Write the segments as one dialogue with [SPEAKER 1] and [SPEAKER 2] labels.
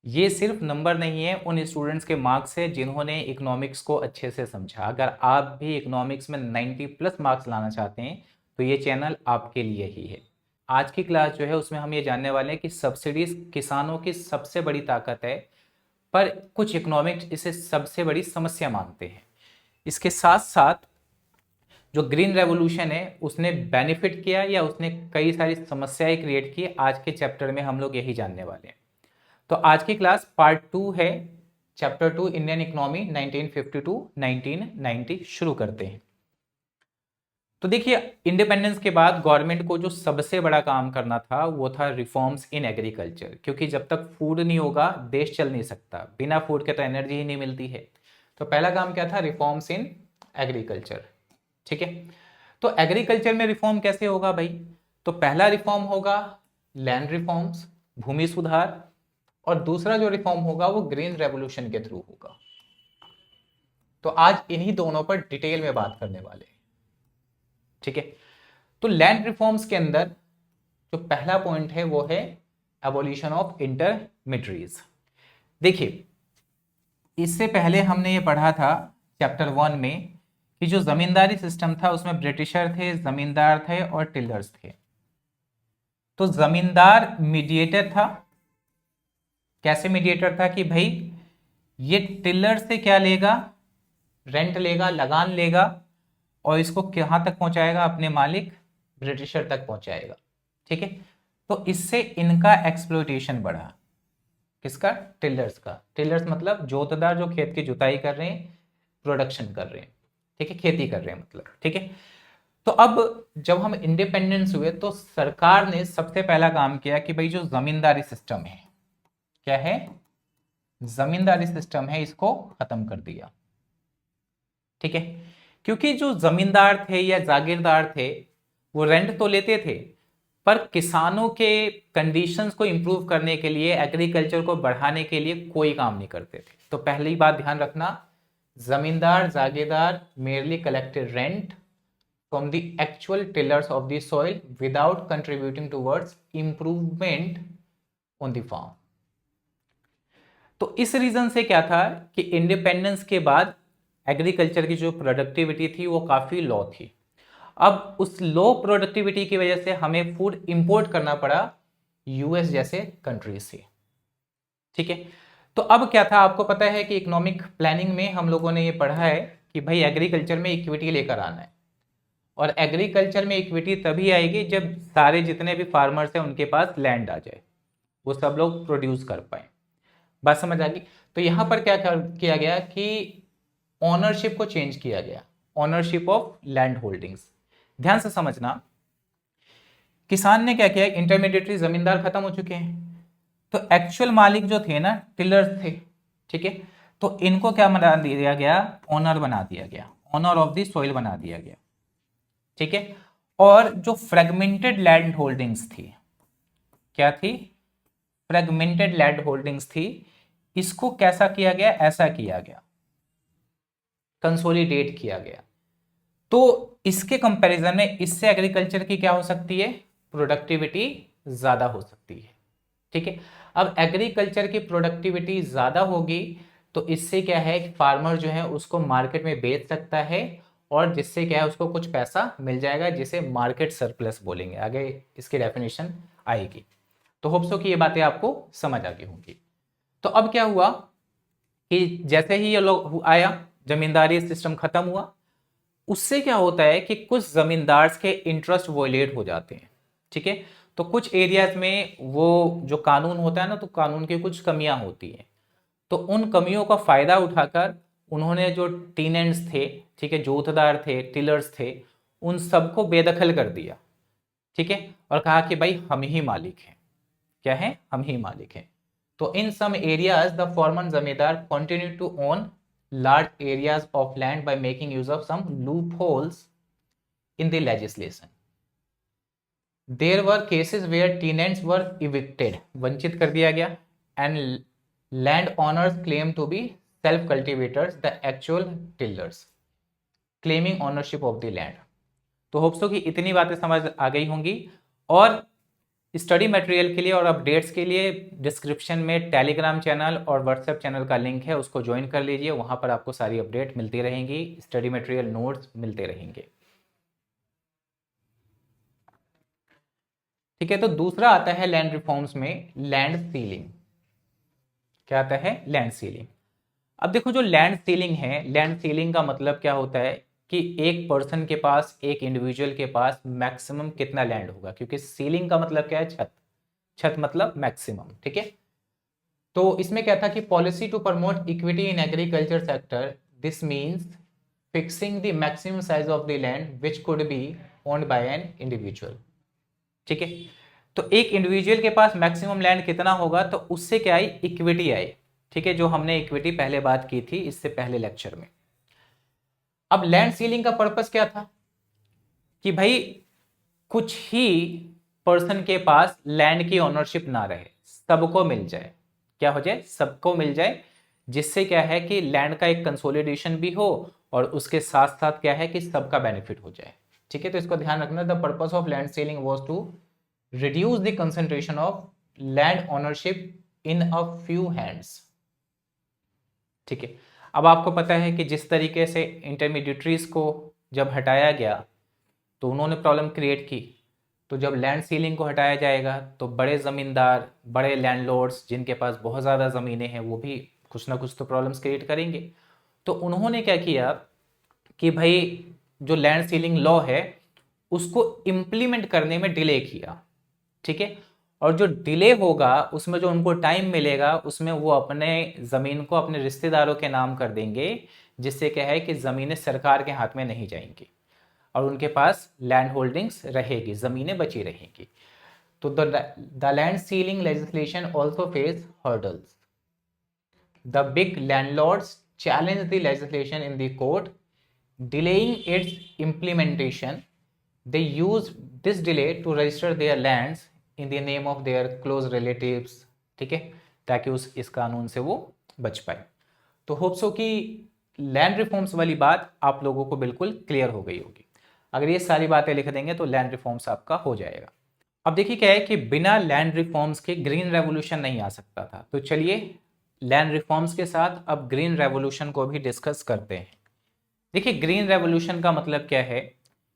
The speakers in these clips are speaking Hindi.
[SPEAKER 1] ये सिर्फ नंबर नहीं है उन स्टूडेंट्स के मार्क्स है जिन्होंने इकोनॉमिक्स को अच्छे से समझा। अगर आप भी इकोनॉमिक्स में 90+ मार्क्स लाना चाहते हैं तो ये चैनल आपके लिए ही है। आज की क्लास जो है उसमें हम ये जानने वाले हैं कि सब्सिडीज किसानों की सबसे बड़ी ताकत है, पर कुछ इकोनॉमिक्स इसे सबसे बड़ी समस्या मानते हैं। इसके साथ साथ जो ग्रीन रेवोल्यूशन है उसने बेनिफिट किया या उसने कई सारी समस्याएं क्रिएट की, आज के चैप्टर में हम लोग यही जानने वाले हैं। तो आज की क्लास पार्ट 2 है, चैप्टर 2 इंडियन इकोनॉमी 1950 to 1990। शुरू करते हैं। तो देखिए, इंडिपेंडेंस के बाद गवर्नमेंट को जो सबसे बड़ा काम करना था वो था रिफॉर्म्स इन एग्रीकल्चर, क्योंकि जब तक फूड नहीं होगा देश चल नहीं सकता, बिना फूड के तो एनर्जी ही नहीं मिलती है। तो पहला काम क्या था? Reforms in agriculture. ठीक है, तो एग्रीकल्चर में रिफॉर्म कैसे होगा भाई? तो पहला रिफॉर्म होगा लैंड रिफॉर्म्स, भूमि सुधार, और दूसरा जो रिफॉर्म होगा वो ग्रीन रेवोल्यूशन के थ्रू होगा। तो आज इन्हीं दोनों पर डिटेल में बात करने वाले हैं। ठीक है, तो लैंड रिफॉर्म्स के अंदर जो पहला पॉइंट है वो है एबोलिशन ऑफ इंटरमीडिएट्स। देखिए, इससे पहले हमने ये पढ़ा था चैप्टर 1 में कि जो जमींदारी सिस्टम था उसमें ब्रिटिशर थे, जमींदार थे और टिलर्स थे। तो जमींदार मीडिएटर था। कैसे मीडिएटर था कि भाई ये टिलर से क्या लेगा? रेंट लेगा, लगान लेगा, और इसको कहां तक पहुंचाएगा? अपने मालिक ब्रिटिशर तक पहुंचाएगा। ठीक है, तो इससे इनका एक्सप्लॉयटेशन बढ़ा। किसका? टिलर्स का। टिलर्स मतलब जोतदार जो खेत की जुताई कर रहे हैं, प्रोडक्शन कर रहे हैं। ठीक है, खेती कर रहे हैं मतलब। ठीक है, तो अब जब हम इंडिपेंडेंस हुए तो सरकार ने सबसे पहला काम किया कि भाई जो जमींदारी सिस्टम है, क्या है? जमींदारी सिस्टम है, इसको खत्म कर दिया। ठीक है, क्योंकि जो जमींदार थे या जागीरदार थे वो रेंट तो लेते थे, पर किसानों के कंडीशंस को इंप्रूव करने के लिए, एग्रीकल्चर को बढ़ाने के लिए कोई काम नहीं करते थे। तो पहली बात ध्यान रखना, जमींदार जागीरदार merely collected rent from the actual tillers of the soil without contributing towards improvement on the farm। तो इस रीजन से क्या था कि इंडिपेंडेंस के बाद एग्रीकल्चर की जो प्रोडक्टिविटी थी वो काफी लो थी। अब उस लो प्रोडक्टिविटी की वजह से हमें फूड इंपोर्ट करना पड़ा यूएस जैसे कंट्री से। ठीक है, तो अब क्या था? आपको पता है कि इकोनॉमिक प्लानिंग में हम लोगों ने ये पढ़ा है कि भाई एग्रीकल्चर में इक्विटी लेकर आना है, और एग्रीकल्चर में इक्विटी तभी आएगी जब सारे जितने भी फार्मर्स हैं उनके पास लैंड आ जाए, वो सब लोग प्रोड्यूस कर पाए। बात समझ आ गई? तो यहां पर क्या किया गया कि ओनरशिप को चेंज किया गया, ओनरशिप ऑफ लैंड होल्डिंग्स। ध्यान से समझना, किसान ने क्या किया? इंटरमीडिएटरी जमींदार खत्म हो चुके हैं, तो एक्चुअल मालिक जो थे ना, टिलर्स थे। ठीक है, तो इनको क्या बना दिया गया? ओनर बना दिया गया, ओनर ऑफ द सॉइल बना दिया गया। ठीक है, और जो फ्रेगमेंटेड लैंड होल्डिंग्स थी, क्या थी? फ्रेगमेंटेड लैंड होल्डिंग्स थी, इसको कैसा किया गया? ऐसा किया गया, कंसोलिडेट किया गया। तो इसके कंपैरिजन में इससे एग्रीकल्चर की क्या हो सकती है? प्रोडक्टिविटी ज्यादा हो सकती है। ठीक है, अब एग्रीकल्चर की प्रोडक्टिविटी ज्यादा होगी तो इससे क्या है कि फार्मर जो है उसको मार्केट में बेच सकता है, और जिससे क्या है उसको कुछ पैसा मिल जाएगा, जिसे मार्केट सरप्लस बोलेंगे। आगे इसकी डेफिनेशन आएगी। तो होप सो कि ये बातें आपको समझ आ गई होंगी। तो अब क्या हुआ कि जैसे ही ये लोग आया, जमींदारी सिस्टम खत्म हुआ, उससे क्या होता है कि कुछ जमींदार के इंटरेस्ट वोलेट हो जाते हैं। ठीक है, तो कुछ एरियाज में वो जो कानून होता है ना, तो कानून की कुछ कमियां होती हैं, तो उन कमियों का फायदा उठाकर उन्होंने जो टीनेंट्स थे, ठीक है, जोतदार थे, टिलर्स थे, उन सबको बेदखल कर दिया। ठीक है, और कहा कि भाई हम ही मालिक हैं। क्या है? हम ही मालिक हैं। तो in some areas the former zamindar continue to own large areas of land by making use of some loopholes in the legislation. There were cases where tenants were evicted, वंचित कर दिया गया, and land owners claimed to be self cultivators, the actual tillers, claiming ownership of the land. तो होप्स हो कि इतनी बातें समझ आ गई होंगी। और स्टडी मटेरियल के लिए और अपडेट्स के लिए डिस्क्रिप्शन में टेलीग्राम चैनल और व्हाट्सएप चैनल का लिंक है, उसको ज्वाइन कर लीजिए। वहाँ पर आपको सारी अपडेट मिलती रहेंगी, स्टडी मटेरियल नोट्स मिलते रहेंगे। ठीक है, तो दूसरा आता है लैंड रिफॉर्म्स में लैंड सीलिंग। क्या आता है? Land ceiling. अब देखो, जो लैंड सीलिंग है, लैंड सीलिंग का मतलब क्या होता है कि एक पर्सन के पास, एक इंडिविजुअल के पास मैक्सिमम कितना लैंड होगा, क्योंकि सीलिंग का मतलब क्या है? छत। छत मतलब मैक्सिमम। ठीक है, तो इसमें क्या था कि policy to promote equity in agriculture sector, this means fixing the maximum size of the land which could be owned by an individual. ठीक है, तो एक इंडिविजुअल के पास मैक्सिमम लैंड कितना होगा, तो उससे क्या आई? इक्विटी आई। ठीक है, जो हमने इक्विटी पहले बात की थी इससे पहले लेक्चर में। अब लैंड सीलिंग का पर्पस क्या था कि भाई कुछ ही पर्सन के पास लैंड की ओनरशिप ना रहे, सबको मिल जाए। क्या हो जाए? सबको मिल जाए, जिससे क्या है कि लैंड का एक कंसोलिडेशन भी हो और उसके साथ साथ क्या है कि सबका बेनिफिट हो जाए। ठीक है, तो इसको ध्यान रखना। The purpose of land ceiling was to reduce the concentration of land ownership in a few hands. ठीक है, अब आपको पता है कि जिस तरीके से इंटरमीडिएटरीज को जब हटाया गया तो उन्होंने प्रॉब्लम क्रिएट की। तो जब लैंड सीलिंग को हटाया जाएगा तो बड़े ज़मींदार, बड़े लैंडलॉर्ड्स जिनके पास बहुत ज़्यादा ज़मीनें हैं, वो भी कुछ ना कुछ तो प्रॉब्लम्स क्रिएट करेंगे। तो उन्होंने क्या किया कि भाई जो लैंड सीलिंग लॉ है उसको इम्प्लीमेंट करने में डिले किया। ठीक है, और जो डिले होगा उसमें जो उनको टाइम मिलेगा उसमें वो अपने ज़मीन को अपने रिश्तेदारों के नाम कर देंगे, जिससे क्या है कि ज़मीनें सरकार के हाथ में नहीं जाएंगी और उनके पास लैंड होल्डिंग्स रहेगी, ज़मीनें बची रहेंगी। तो the land ceiling legislation also face hurdles. The big landlords challenge the legislation in the court, delaying its implementation. They use this delay to register their lands in the name of their close relatives। ठीक है, ताकि इस कानून से वो बच पाए। तो होप्स हो कि लैंड रिफॉर्म्स वाली बात आप लोगों को बिल्कुल क्लियर हो गई होगी। अगर ये सारी बातें लिख देंगे तो लैंड रिफॉर्म्स आपका हो जाएगा। अब देखिए क्या है कि बिना लैंड रिफॉर्म्स के ग्रीन रेवोल्यूशन नहीं आ सकता था। तो चलिए लैंड रिफॉर्म्स के साथ अब ग्रीन रेवोल्यूशन को भी डिस्कस करते हैं। देखिए ग्रीन रेवोल्यूशन का मतलब क्या है?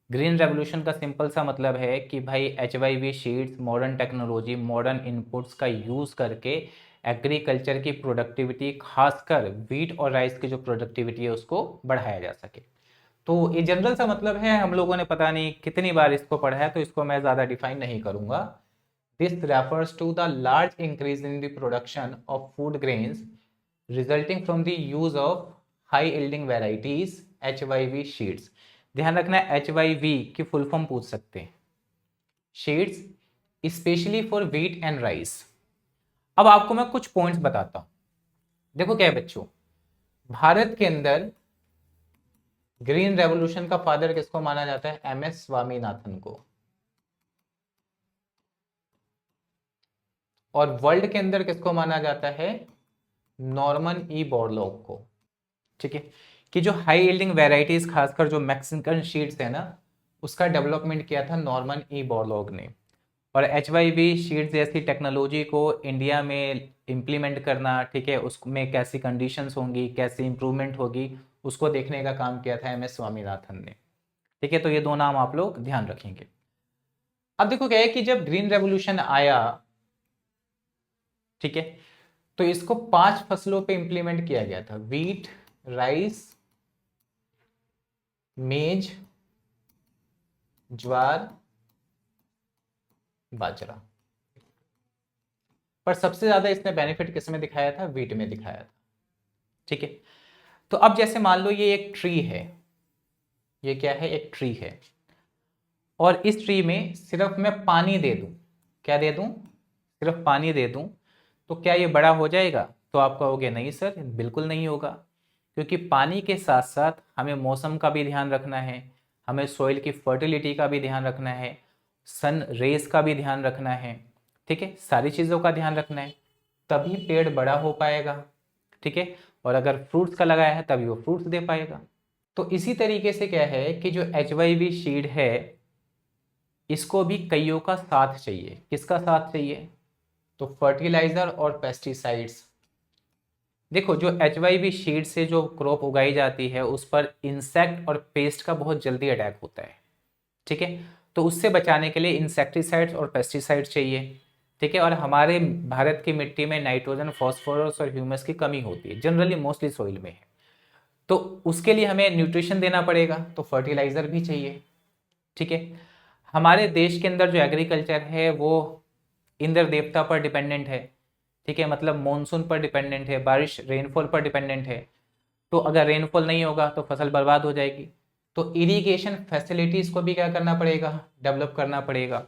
[SPEAKER 1] ग्रीन रेवोल्यूशन का सिंपल सा मतलब है कि भाई HYV sheets, modern technology, modern inputs का यूज़ करके एग्रीकल्चर की प्रोडक्टिविटी, खासकर व्हीट और राइस की जो प्रोडक्टिविटी है उसको बढ़ाया जा सके। तो ये जनरल सा मतलब है, हम लोगों ने पता नहीं कितनी बार इसको पढ़ा है, तो इसको मैं ज़्यादा डिफाइन नहीं करूँगा। This refers to the large increase in the production of food grains resulting from the use of high yielding varieties HYV seeds. ध्यान रखना है HYV की फुल फॉर्म पूछ सकते हैं, sheets specially for wheat and rice. अब आपको मैं कुछ पॉइंट्स बताता हूं। देखो क्या है बच्चों, भारत के अंदर ग्रीन रेवोल्यूशन का फादर किसको माना जाता है? MS स्वामीनाथन को। और वर्ल्ड के अंदर किसको माना जाता है? नॉर्मन ई बोरलॉग को। ठीक है, कि जो हाई यील्डिंग वेराइटीज, खासकर जो मैक्सिकन शीट्स है ना, उसका डेवलपमेंट किया था नॉर्मन ई बोरलॉग ने। और HYV शीट्स जैसी टेक्नोलॉजी को इंडिया में इम्प्लीमेंट करना, ठीक है, उसमें कैसी कंडीशंस होंगी, कैसी इंप्रूवमेंट होगी, उसको देखने का काम किया था MS स्वामीनाथन ने। ठीक है, तो ये दो नाम आप लोग ध्यान रखेंगे। अब देखो क्या है कि जब ग्रीन रेवोल्यूशन आया, ठीक है, तो इसको 5 फसलों पे इंप्लीमेंट किया गया था: व्हीट, राइस, मेज, ज्वार, बाजरा। पर सबसे ज्यादा इसने बेनिफिट किस में दिखाया था? व्हीट में दिखाया था। ठीक है, तो अब जैसे मान लो ये एक ट्री है, ये क्या है? एक ट्री है, और इस ट्री में सिर्फ मैं पानी दे दूं, क्या दे दूं? सिर्फ पानी दे दूं, तो क्या ये बड़ा हो जाएगा? तो आप कहोगे नहीं सर, बिल्कुल नहीं होगा, क्योंकि पानी के साथ साथ हमें मौसम का भी ध्यान रखना है, हमें सॉइल की फर्टिलिटी का भी ध्यान रखना है, सन रेज का भी ध्यान रखना है। ठीक है, सारी चीज़ों का ध्यान रखना है, तभी पेड़ बड़ा हो पाएगा। ठीक है, और अगर फ्रूट्स का लगाया है तभी वो फ्रूट्स दे पाएगा। तो इसी तरीके से क्या है कि जो HYV सीड है इसको भी कईयों का साथ चाहिए। किसका साथ चाहिए? तो फर्टिलाइजर और पेस्टिसाइड्स। देखो जो HYV शीट से जो क्रॉप उगाई जाती है उस पर इंसेक्ट और पेस्ट का बहुत जल्दी अटैक होता है, ठीक है। तो उससे बचाने के लिए इंसेक्टिसाइड्स और पेस्टिसाइड्स चाहिए, ठीक है। और हमारे भारत की मिट्टी में नाइट्रोजन, फास्फोरस और ह्यूमस की कमी होती है, जनरली मोस्टली सॉइल में है। तो उसके लिए हमें न्यूट्रिशन देना पड़ेगा, तो फर्टिलाइजर भी चाहिए, ठीक है। हमारे देश के अंदर जो एग्रीकल्चर है वो इंद्र देवता पर डिपेंडेंट है, ठीक है। मतलब मॉनसून पर डिपेंडेंट है, बारिश रेनफॉल पर डिपेंडेंट है। तो अगर रेनफॉल नहीं होगा तो फसल बर्बाद हो जाएगी। तो इरिगेशन फैसिलिटीज को भी क्या करना पड़ेगा? डेवलप करना पड़ेगा।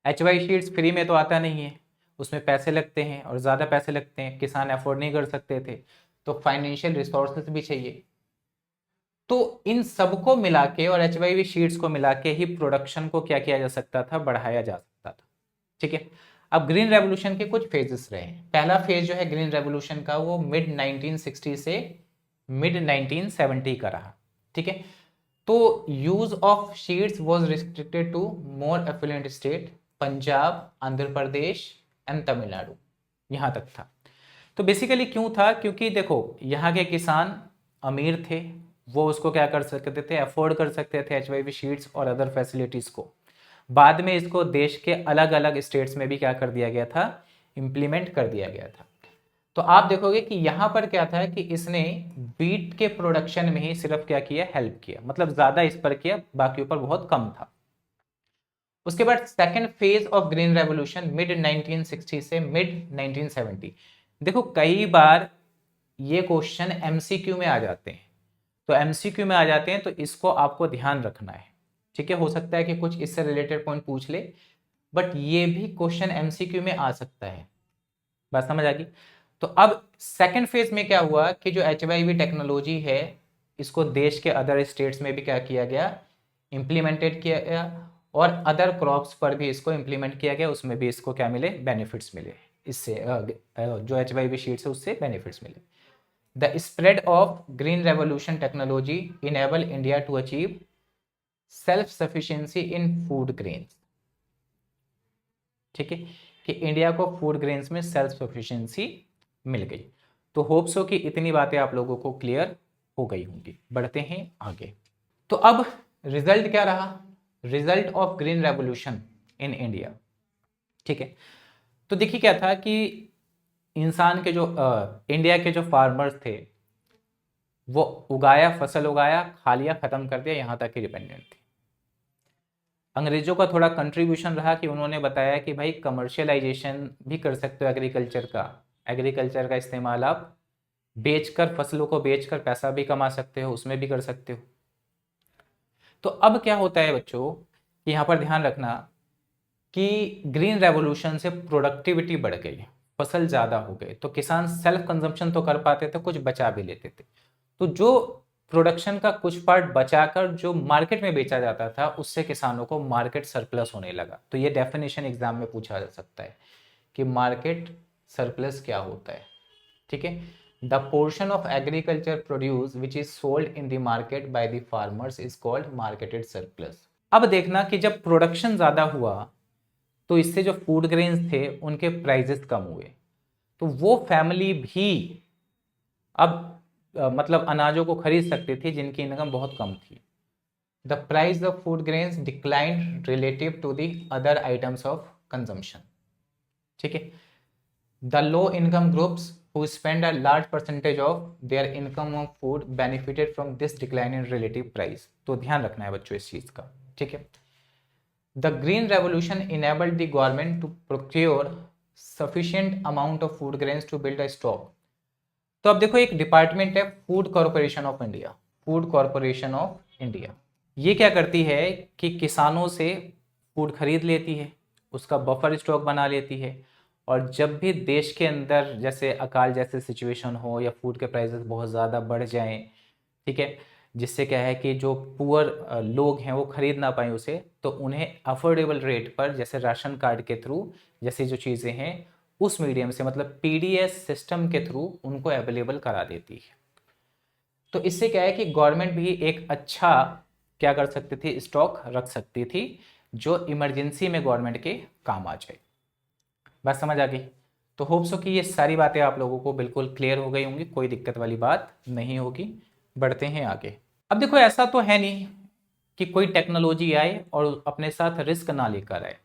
[SPEAKER 1] HY शीट्स फ्री में तो आता नहीं है, उसमें पैसे लगते हैं और ज़्यादा पैसे लगते हैं, किसान अफोर्ड नहीं कर सकते थे, तो फाइनेंशियल रिसोर्सेज भी चाहिए। तो इन सबको मिला के और HYV शीट्स को मिला के ही प्रोडक्शन को क्या किया जा सकता था? बढ़ाया जा सकता था, ठीक है। अब ग्रीन रेवोल्यूशन के कुछ फेजेस रहे हैं। पहला फेज जो है ग्रीन रेवोल्यूशन का वो मिड 1960 से मिड 1970 का रहा, ठीक है। तो use of seeds was restricted to more affluent state, Punjab, Andhra Pradesh and Tamil Nadu, यहां तक था। तो बेसिकली क्यों था? क्योंकि देखो यहाँ के किसान अमीर थे, वो उसको क्या कर सकते थे? अफोर्ड कर सकते थे HYV शीट्स और अदर फैसिलिटीज को। बाद में इसको देश के अलग अलग स्टेट्स में भी क्या कर दिया गया था? इम्प्लीमेंट कर दिया गया था। तो आप देखोगे कि यहां पर क्या था कि इसने बीट के प्रोडक्शन में ही सिर्फ क्या किया? हेल्प किया, मतलब ज्यादा इस पर किया, बाकी ऊपर बहुत कम था। उसके बाद second phase of green revolution mid 1960 से मिड 1970। देखो कई बार ये क्वेश्चन MCQ में आ जाते हैं, तो MCQ में आ जाते हैं तो इसको आपको ध्यान रखना है, ठीक है। हो सकता है कि कुछ इससे रिलेटेड पॉइंट पूछ ले, बट ये भी क्वेश्चन MCQ में आ सकता है। बात समझ आ गई? तो अब सेकेंड फेज में क्या हुआ कि जो HYV टेक्नोलॉजी है इसको देश के अदर स्टेट्स में भी क्या किया गया? इम्प्लीमेंटेड किया गया, और अदर क्रॉप्स पर भी इसको इम्प्लीमेंट किया गया, उसमें भी इसको क्या मिले? बेनिफिट्स मिले। इससे जो HYV शीट्स है उससे बेनिफिट्स मिले। The spread of green revolution technology enable India to achieve self sufficiency in food grains, ठीक है, कि इंडिया को फूड ग्रेन्स में सेल्फ सफिशिएंसी मिल गई। तो होप्स हो कि इतनी बातें आप लोगों को क्लियर हो गई होंगी। बढ़ते हैं आगे। तो अब रिजल्ट क्या रहा? Result of green revolution in India, ठीक है। तो देखिए क्या था कि इंसान के जो इंडिया के जो फार्मर्स थे वो उगाया, फसल उगाया, खा लिया, खत्म कर दिया, यहां तक ही डिपेंडेंट थे। अंग्रेजों का थोड़ा कंट्रीब्यूशन रहा कि उन्होंने बताया कि भाई कमर्शियलाइजेशन भी कर सकते हो एग्रीकल्चर का इस्तेमाल आप बेचकर, फसलों को बेचकर पैसा भी कमा सकते हो, उसमें भी कर सकते हो। तो अब क्या होता है बच्चों कि यहाँ पर ध्यान रखना कि ग्रीन रेवोल्यूशन से प्रोडक्टिविटी बढ़ गई, फसल ज़्यादा हो गए, तो किसान सेल्फ कंजम्पशन तो कर पाते थे, कुछ बचा भी लेते थे। तो जो प्रोडक्शन का कुछ पार्ट बचाकर जो मार्केट में बेचा जाता था उससे किसानों को मार्केट सरप्लस होने लगा। तो ये डेफिनेशन एग्जाम में पूछा जा सकता है कि मार्केट सरप्लस क्या होता है, ठीक है। The portion of agriculture produce which is sold in the market by the farmers is called marketed surplus. अब देखना कि जब प्रोडक्शन ज़्यादा हुआ तो इससे जो फूड ग्रेन्स थे उनके प्राइजेस कम हुए, तो वो फैमिली भी अब मतलब अनाजों को खरीद सकती थी जिनकी इनकम बहुत कम थी। The price of food grains declined relative to the other items of consumption, ठीक है। The low income groups who spend a large percentage of their income on food benefited from this decline in relative price। तो ध्यान रखना है बच्चों इस चीज का, ठीक है। The green revolution enabled the government to procure sufficient amount of food grains to build a stock। तो अब देखो एक डिपार्टमेंट है food corporation of India, food corporation of India. ये क्या करती है कि किसानों से फूड खरीद लेती है, उसका बफर स्टॉक बना लेती है, और जब भी देश के अंदर जैसे अकाल जैसे सिचुएशन हो या फूड के प्राइसेस बहुत ज़्यादा बढ़ जाएं, ठीक है, जिससे क्या है कि जो पुअर लोग हैं वो खरीद ना पाए उसे, तो उन्हें अफोर्डेबल रेट पर जैसे राशन कार्ड के थ्रू जैसी जो चीज़ें हैं उस मीडियम से, मतलब PDS सिस्टम के थ्रू उनको अवेलेबल करा देती है। तो इससे क्या है कि गवर्नमेंट भी एक अच्छा क्या कर सकती थी? स्टॉक रख सकती थी, जो इमरजेंसी में गवर्नमेंट के काम आ जाए। बात समझ आ गई? तो होप सो कि ये सारी बातें आप लोगों को बिल्कुल क्लियर हो गई होंगी, कोई दिक्कत वाली बात नहीं होगी। बढ़ते हैं आगे। अब देखो, ऐसा तो है नहीं कि कोई टेक्नोलॉजी आए और अपने साथ रिस्क ना लेकर आए।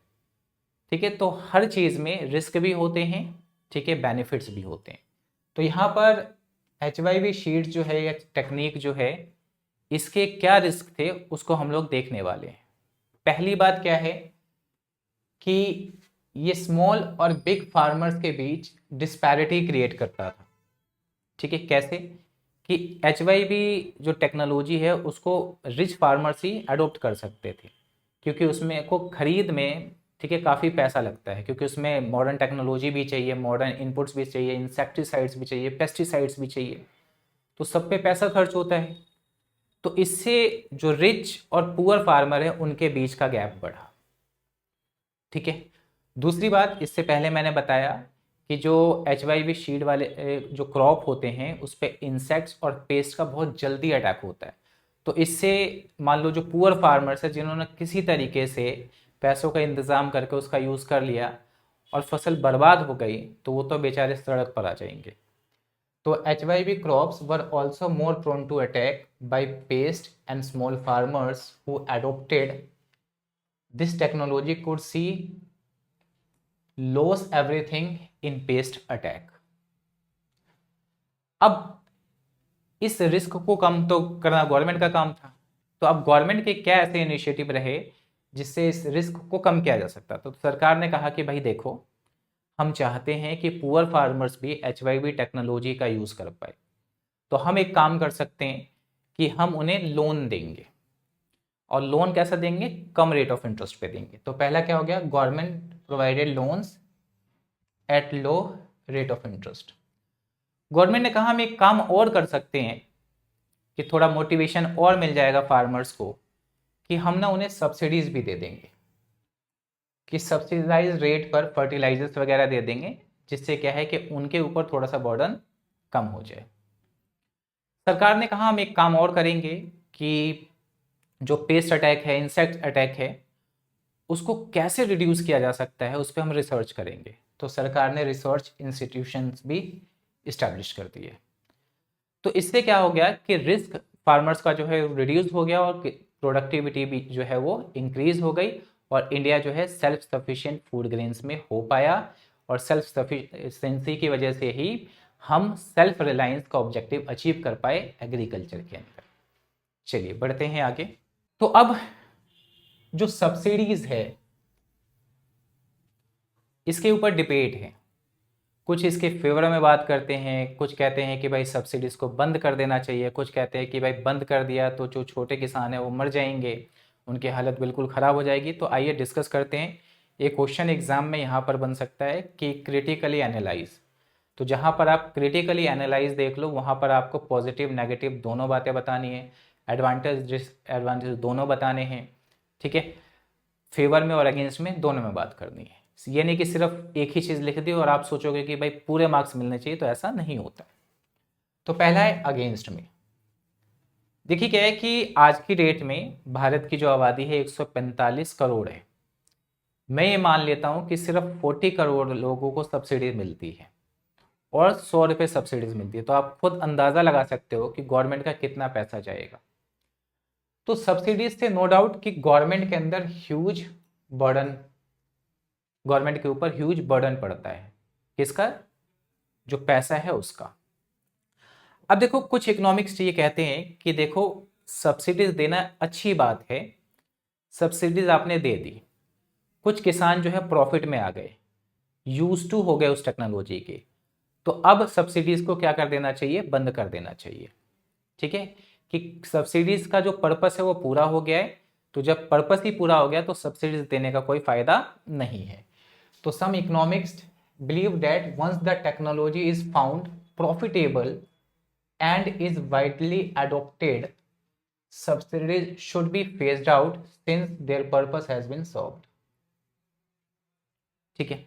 [SPEAKER 1] ठीक है, तो हर चीज़ में रिस्क भी होते हैं, ठीक है, बेनिफिट्स भी होते हैं। तो यहाँ पर HYV शीट जो है या टेक्निक जो है, इसके क्या रिस्क थे उसको हम लोग देखने वाले हैं। पहली बात क्या है कि ये स्मॉल और बिग फार्मर्स के बीच डिस्पैरिटी क्रिएट करता था। ठीक है, कैसे कि HYV जो टेक्नोलॉजी है उसको रिच फार्मर्स ही अडोप्ट कर सकते थे, क्योंकि उसमें को खरीद में, ठीक है, काफ़ी पैसा लगता है, क्योंकि उसमें मॉडर्न टेक्नोलॉजी भी चाहिए, मॉडर्न इनपुट्स भी चाहिए, इंसेक्टिसाइड्स भी चाहिए, पेस्टिसाइड्स भी चाहिए, तो सब पे पैसा खर्च होता है। तो इससे जो रिच और पुअर फार्मर है उनके बीच का गैप बढ़ा। ठीक है, दूसरी बात, इससे पहले मैंने बताया कि जो HYV शीड वाले जो क्रॉप होते हैं उस पर इंसेक्ट्स और पेस्ट का बहुत जल्दी अटैक होता है। तो इससे मान लो जो पुअर फार्मर्स है जिन्होंने किसी तरीके से पैसों का इंतज़ाम करके उसका यूज़ कर लिया और फसल बर्बाद हो गई, तो वो तो बेचारे सड़क पर आ जाएंगे। तो HYV crops were also more prone to attack by pest, and small farmers who adopted this technology could see lose everything in pest attack। अब इस रिस्क को कम तो करना गवर्नमेंट का काम था। तो अब गवर्नमेंट के क्या ऐसे इनिशिएटिव रहे जिससे इस रिस्क को कम किया जा सकता? तो सरकार ने कहा कि भाई देखो, हम चाहते हैं कि पुअर फार्मर्स भी HYV टेक्नोलॉजी का यूज़ कर पाए, तो हम एक काम कर सकते हैं कि हम उन्हें लोन देंगे। और लोन कैसा देंगे? कम रेट ऑफ इंटरेस्ट पे देंगे। तो पहला क्या हो गया? Government provided loans at low rate of interest. Government ने कहा हम एक काम और कर सकते हैं कि थोड़ा मोटिवेशन और मिल जाएगा फार्मर्स को, कि हम ना उन्हें सब्सिडीज भी दे देंगे, कि सब्सिडाइज रेट पर फर्टिलाइजर्स वगैरह दे देंगे, जिससे क्या है कि उनके ऊपर थोड़ा सा बर्डन कम हो जाए। सरकार ने कहा हम एक काम और करेंगे कि जो पेस्ट अटैक है, इंसेक्ट अटैक है, उसको कैसे रिड्यूस किया जा सकता है उस पर हम रिसर्च करेंगे। तो सरकार ने रिसर्च इंस्टीट्यूशंस भी इस्टेब्लिश कर दिए। तो इससे क्या हो गया कि रिस्क फार्मर्स का जो है रिड्यूस हो गया और प्रोडक्टिविटी भी जो है वो इंक्रीज हो गई, और इंडिया जो है सेल्फ सफिशिएंट फूड ग्रेन्स में हो पाया, और सेल्फ सफिशिएंसी की वजह से ही हम सेल्फ रिलायंस का ऑब्जेक्टिव अचीव कर पाए एग्रीकल्चर के अंदर। चलिए बढ़ते हैं आगे। तो अब जो सब्सिडीज है इसके ऊपर डिबेट है। कुछ इसके फेवर में बात करते हैं, कुछ कहते हैं कि भाई सब्सिडीज को बंद कर देना चाहिए, कुछ कहते हैं कि भाई बंद कर दिया तो जो छोटे किसान हैं वो मर जाएंगे, उनकी हालत बिल्कुल ख़राब हो जाएगी। तो आइए डिस्कस करते हैं। एक क्वेश्चन एग्जाम में यहाँ पर बन सकता है कि क्रिटिकली एनालाइज। तो जहाँ पर आप क्रिटिकली एनालाइज देख लो, वहाँ पर आपको पॉजिटिव नेगेटिव दोनों बातें बतानी है, एडवांटेज डिसएडवांटेज दोनों बताने हैं। ठीक है, फेवर में और अगेंस्ट में दोनों में बात करनी है। ये नहीं कि सिर्फ एक ही चीज़ लिख दी और आप सोचोगे कि भाई पूरे मार्क्स मिलने चाहिए, तो ऐसा नहीं होता। तो पहला है अगेंस्ट में। देखिए क्या है कि आज की डेट में भारत की जो आबादी है 145 करोड़ है। मैं ये मान लेता हूँ कि सिर्फ 40 करोड़ लोगों को सब्सिडी मिलती है और 100 रुपये सब्सिडीज मिलती है। तो आप खुद अंदाज़ा लगा सकते हो कि गवर्नमेंट का कितना पैसा जाएगा। तो सब्सिडीज से नो डाउट कि गवर्नमेंट के अंदर ह्यूज बर्डन, गवर्नमेंट के ऊपर ह्यूज बर्डन पड़ता है। किसका? जो पैसा है उसका। अब देखो, कुछ इकोनॉमिक्स ये कहते हैं कि देखो सब्सिडीज देना अच्छी बात है, सब्सिडीज आपने दे दी, कुछ किसान जो है प्रॉफिट में आ गए, यूज टू हो गए उस टेक्नोलॉजी के, तो अब सब्सिडीज को क्या कर देना चाहिए? बंद कर देना चाहिए। ठीक है, कि सब्सिडीज का जो पर्पस है वो पूरा हो गया है। तो जब पर्पस ही पूरा हो गया तो सब्सिडीज देने का कोई फायदा नहीं है। तो some economists believe that once the technology is found profitable and is widely adopted, subsidies should be phased out since their purpose has been served। ठीक है,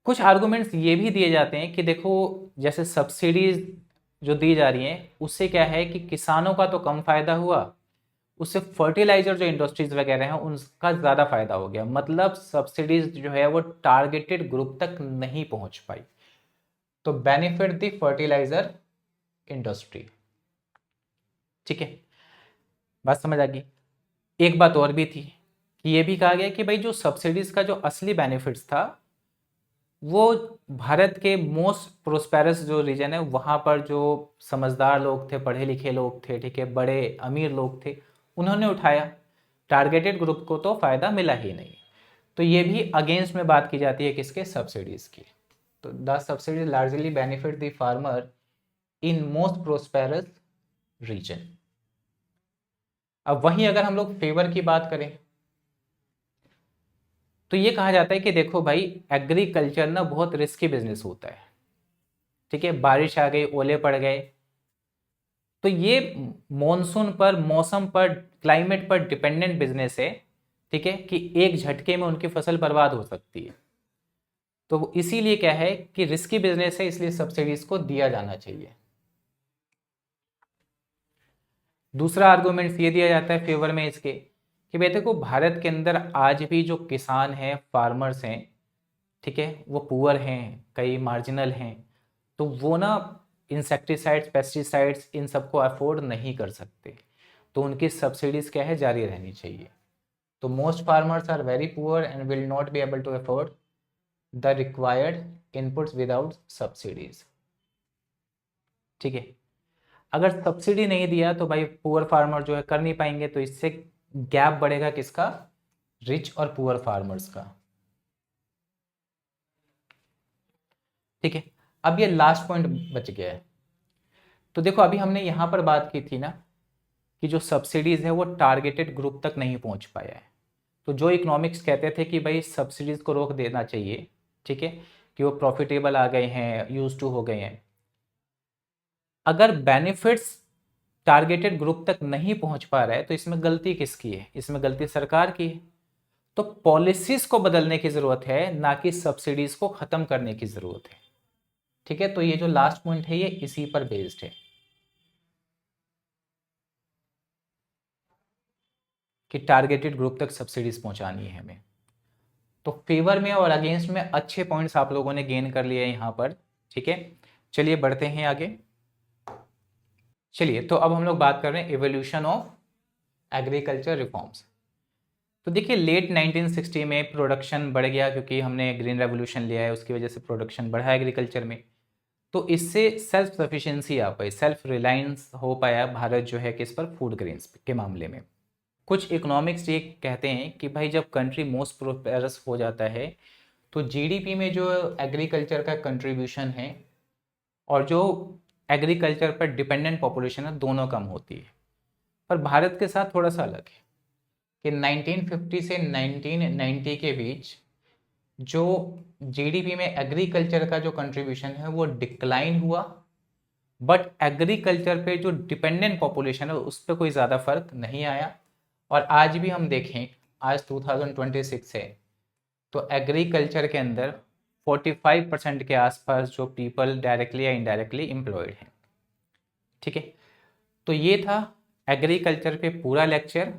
[SPEAKER 1] कुछ आर्गुमेंट्स ये भी दिए जाते हैं कि देखो जैसे सब्सिडीज जो दी जा रही हैं उससे क्या है कि किसानों का तो कम फायदा हुआ, उससे फर्टिलाइजर जो इंडस्ट्रीज वगैरह हैं उनका ज़्यादा फायदा हो गया। मतलब सब्सिडीज जो है वो टारगेटेड ग्रुप तक नहीं पहुंच पाई। तो बेनिफिट द फर्टिलाइजर इंडस्ट्री। ठीक है, बात समझ आ गई। एक बात और भी थी कि ये भी कहा गया कि भाई जो सब्सिडीज का जो असली बेनिफिट्स था वो भारत के मोस्ट प्रोस्पेरस जो रीजन है वहाँ पर जो समझदार लोग थे, पढ़े लिखे लोग थे, ठीक है, बड़े अमीर लोग थे, उन्होंने उठाया। टारगेटेड ग्रुप को तो फायदा मिला ही नहीं। तो ये भी अगेंस्ट में बात की जाती है किसके, सब्सिडीज की। तो the subsidy largely benefit the farmer in most prosperous region. अब वहीं अगर हम लोग फेवर की बात करें तो ये कहा जाता है कि देखो भाई एग्रीकल्चर ना बहुत रिस्की बिजनेस होता है। ठीक है, बारिश आ गई, ओले पड़ गए, तो ये मॉनसून पर, मौसम पर, क्लाइमेट पर डिपेंडेंट बिजनेस है। ठीक है, कि एक झटके में उनकी फसल बर्बाद हो सकती है। तो इसीलिए क्या है कि रिस्की बिजनेस है, इसलिए सब्सिडीज को दिया जाना चाहिए। दूसरा आर्गुमेंट ये दिया जाता है फेवर में इसके कि भाई देखो भारत के अंदर आज भी जो किसान हैं, फार्मर्स हैं, ठीक है, वो पुअर हैं, कई मार्जिनल हैं, तो वो ना इंसेक्टिसाइड्स, पेस्टिसाइड्स इन सबको अफोर्ड नहीं कर सकते। तो उनकी सब्सिडीज क्या है, जारी रहनी चाहिए। तो most farmers are very poor and will not be able to afford the required inputs without subsidies. ठीक है, अगर सब्सिडी नहीं दिया तो भाई पुअर फार्मर जो है कर नहीं पाएंगे, तो इससे गैप बढ़ेगा किसका, रिच और पुअर फार्मर्स का। ठीक है, अब ये लास्ट पॉइंट बच गया है। तो देखो अभी हमने यहां पर बात की थी ना कि जो सब्सिडीज है वो टारगेटेड ग्रुप तक नहीं पहुंच पाया है। तो जो इकोनॉमिक्स कहते थे कि भाई सब्सिडीज को रोक देना चाहिए, ठीक है, कि वो प्रॉफिटेबल आ गए हैं, यूज टू हो गए हैं। अगर बेनिफिट्स टारगेटेड ग्रुप तक नहीं पहुंच पा रहा है तो इसमें गलती किसकी है, इसमें गलती सरकार की है। तो पॉलिसीज को बदलने की जरूरत है, ना कि सब्सिडीज को खत्म करने की जरूरत है। ठीक है, तो ये जो लास्ट पॉइंट है ये इसी पर बेस्ड है कि टारगेटेड ग्रुप तक सब्सिडीज पहुंचानी है हमें। तो फेवर में और अगेंस्ट में अच्छे पॉइंट्स आप लोगों ने गेन कर लिए यहां पर। ठीक है, चलिए बढ़ते हैं आगे। चलिए, तो अब हम लोग बात कर रहे हैं एवोल्यूशन ऑफ एग्रीकल्चर रिफॉर्म्स। तो देखिए लेट 1960 में प्रोडक्शन बढ़ गया क्योंकि हमने ग्रीन रेवोल्यूशन लिया है, उसकी वजह से प्रोडक्शन बढ़ा एग्रीकल्चर में। तो इससे सेल्फ सफिशिएंसी आ पाई, सेल्फ रिलायंस हो पाया भारत जो है किस पर, फूड ग्रेन्स के मामले में। कुछ इकोनॉमिक्स ये कहते हैं कि भाई जब कंट्री मोस्ट प्रोस्पेरस हो जाता है तो जीडीपी में जो एग्रीकल्चर का कंट्रीब्यूशन है और जो एग्रीकल्चर पर डिपेंडेंट पॉपुलेशन है दोनों कम होती है। पर भारत के साथ थोड़ा सा अलग है कि 1950 से 1990 के बीच जो जीडीपी में एग्रीकल्चर का जो कंट्रीब्यूशन है वो डिक्लाइन हुआ, बट एग्रीकल्चर पे जो डिपेंडेंट पॉपुलेशन है उस पर कोई ज़्यादा फर्क नहीं आया। और आज भी हम देखें, आज 2026 है, तो एग्रीकल्चर के अंदर 45% के आसपास जो पीपल डायरेक्टली या इनडायरेक्टली एम्प्लॉयड हैं। ठीक है, तो ये था एग्रीकल्चर पे पूरा लेक्चर।